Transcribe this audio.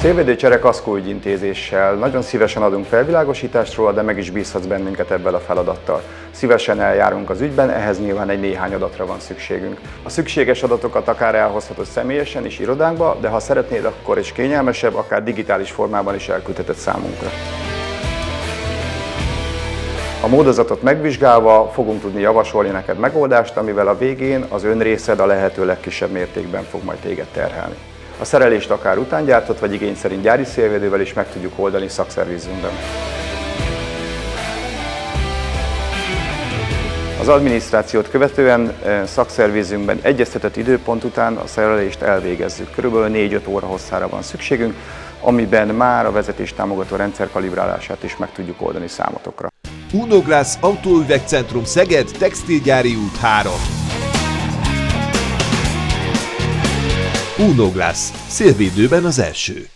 Szélvédőcsere kaszkóügyintézéssel nagyon szívesen adunk felvilágosítást róla, de meg is bízhatsz bennünket ebben a feladattal. Szívesen eljárunk az ügyben, ehhez nyilván egy néhány adatra van szükségünk. A szükséges adatokat akár elhozhatod személyesen is irodánkba, de ha szeretnéd, akkor is kényelmesebb, akár digitális formában is elküldheted számunkra. A módozatot megvizsgálva fogunk tudni javasolni neked megoldást, amivel a végén az önrészed a lehető legkisebb mértékben fog majd téged terhelni. A szerelést akár utángyártott vagy igény szerint gyári szélvédővel is meg tudjuk oldani szakszervizünkben. Az adminisztrációt követően szakszervizünkben egyeztetett időpont után a szerelést elvégezzük. Körülbelül 4-5 óra hosszára van szükségünk, amiben már a vezetéstámogató rendszer kalibrálását is meg tudjuk oldani számotokra. Unoglass Autóüvegcentrum Szeged, Textilgyári út 3. Unoglass, szélvédőben az első.